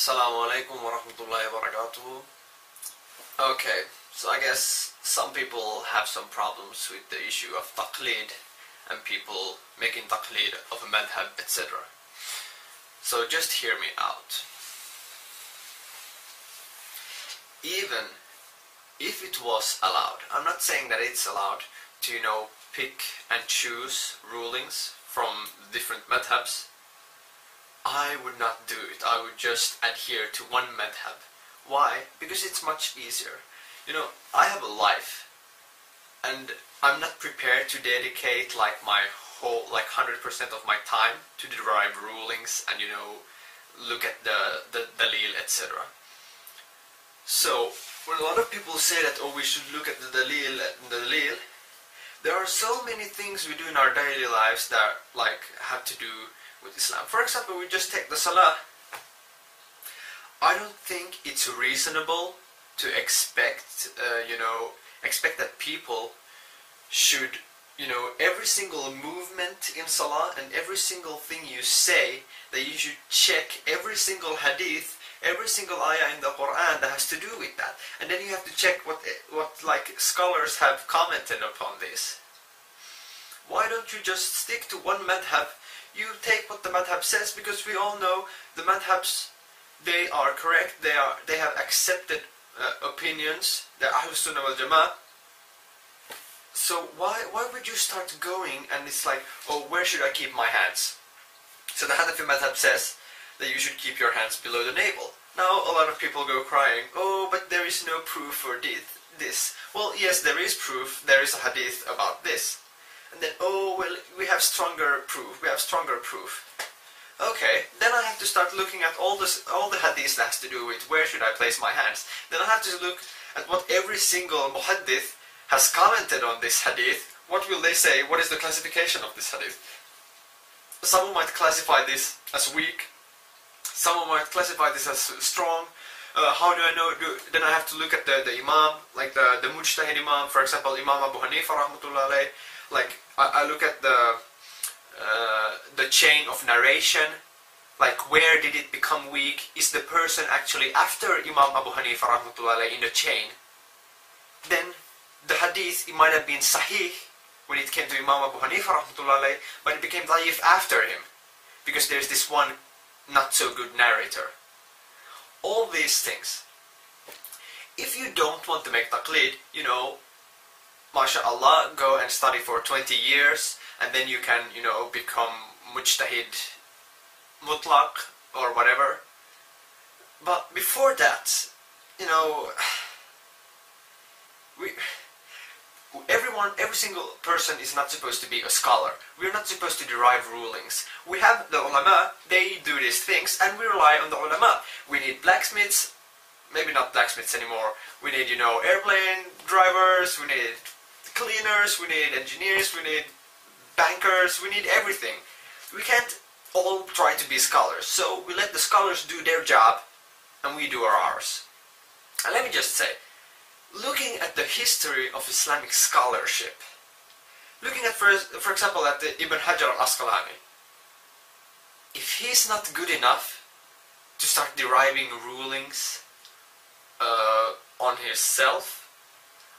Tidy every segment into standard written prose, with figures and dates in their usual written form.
Assalamu alaikum wa rahmatullahi wa barakatuh. Okay, so I guess some people have some problems with the issue of taqleed and people making taqleed of a madhab, etc. So just hear me out. Even if it was allowed, I'm not saying that it's allowed to, pick and choose rulings from different madhabs. I would not do it. I would just adhere to one madhab. Why? Because it's much easier. I have a life and I'm not prepared to dedicate my whole 100% of my time to derive rulings and look at the dalil, etc. So when a lot of people say that we should look at the dalil, there are so many things we do in our daily lives that have to do with Islam. For example, we just take the salah. I don't think it's reasonable to expect that people should, every single movement in salah and every single thing you say, that you should check every single hadith, every single ayah in the Quran that has to do with that. And then you have to check what scholars have commented upon this. Why don't you just stick to one madhab? You take what the madhab says, because we all know the madhabs, they are correct, they have accepted opinions, they're Ahlus Sunnah wal Jama'ah. So why would you start going and it's where should I keep my hands? So the Hanafi madhab says that you should keep your hands below the navel. Now a lot of people go crying, but there is no proof for this. Well, yes, there is proof, there is a hadith about this. And then, we have stronger proof, Okay, then I have to start looking at all the hadiths that has to do with where should I place my hands. Then I have to look at what every single muhaddith has commented on this hadith. What will they say? What is the classification of this hadith? Someone might classify this as weak. Someone might classify this as strong. How do I know? Then I have to look at the imam, the mujtahid imam, for example, Imam Abu Hanifa rahmatullah alayh. I look at the chain of narration, where did it become weak? Is the person actually after Imam Abu Hanifa rahmatullah alayh in the chain? Then the hadith, it might have been sahih when it came to Imam Abu Hanifa rahmatullah alayh, but it became da'if after him, because there's this one not so good narrator. All these things. If you don't want to make taqleed, MashaAllah, go and study for 20 years and then you can, become mujtahid mutlaq or whatever. But before that, every single person is not supposed to be a scholar. We're not supposed to derive rulings. We have the ulama, they do these things and we rely on the ulama. We need blacksmiths, maybe not blacksmiths anymore. We need, airplane drivers, we need cleaners, we need engineers, we need bankers, we need everything. We can't all try to be scholars. So we let the scholars do their job and we do ours. And let me just say, looking at the history of Islamic scholarship, looking at, for example, at the Ibn Hajar al-Asqalani, if he's not good enough to start deriving rulings on himself,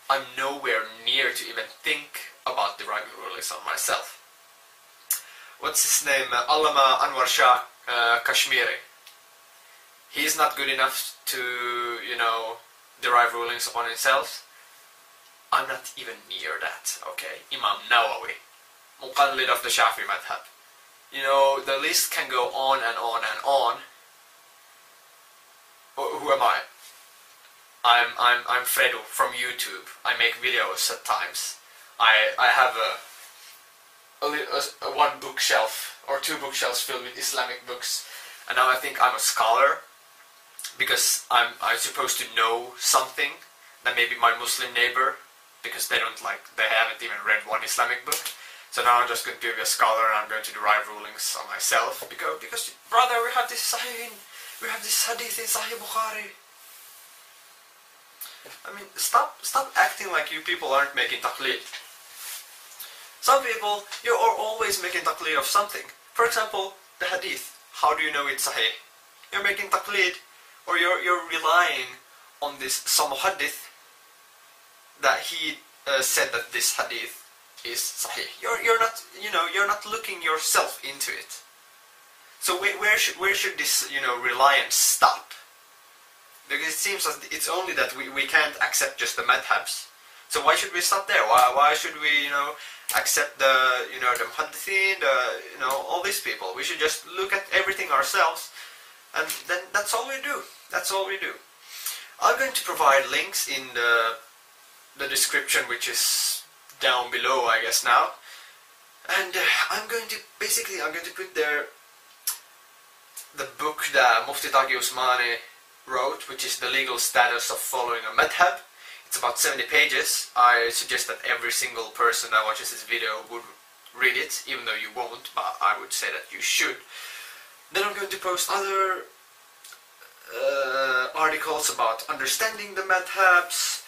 I'm nowhere near to even think about deriving rulings on myself. What's his name? Allama Anwar Shah Kashmiri. He's not good enough to, derive rulings upon himself. I'm not even near that, okay? Imam Nawawi, Muqallid of the Shafi Madhab. The list can go on and on and on. Who am I? I'm Fredo from YouTube. I make videos at times. I have a one bookshelf or two bookshelves filled with Islamic books, and now I think I'm a scholar because I'm supposed to know something that maybe my Muslim neighbor, because they haven't even read one Islamic book. So now I'm just going to be a scholar and I'm going to derive rulings on myself because brother, we have this hadith in Sahih Bukhari. I mean, stop acting like you people aren't making taqleed. Some people, you are always making taqleed of something. For example, the hadith. How do you know it's sahih? You're making taqleed or you're relying on this some hadith that he said that this hadith is sahih. You're not looking yourself into it. So where should this reliance stop? Because it seems that it's only that we can't accept just the madhabs. So why should we stop there? Why should we accept the the muhaddithin, all these people? We should just look at everything ourselves, and then that's all we do. That's all we do. I'm going to provide links in the description, which is down below, I guess now. And I'm going to put there the book that Mufti Taqi Usmani wrote, which is The Legal Status of Following a Madhab. It's about 70 pages. I suggest that every single person that watches this video would read it, even though you won't, but I would say that you should. Then I'm going to post other articles about understanding the madhabs,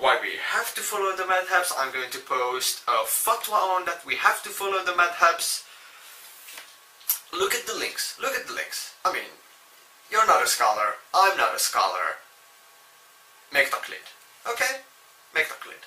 why we have to follow the madhabs. I'm going to post a fatwa on that we have to follow the madhabs. Look at the links. Look at the links. I mean, you're not a scholar. I'm not a scholar. Make taqleed. Okay? Make taqleed.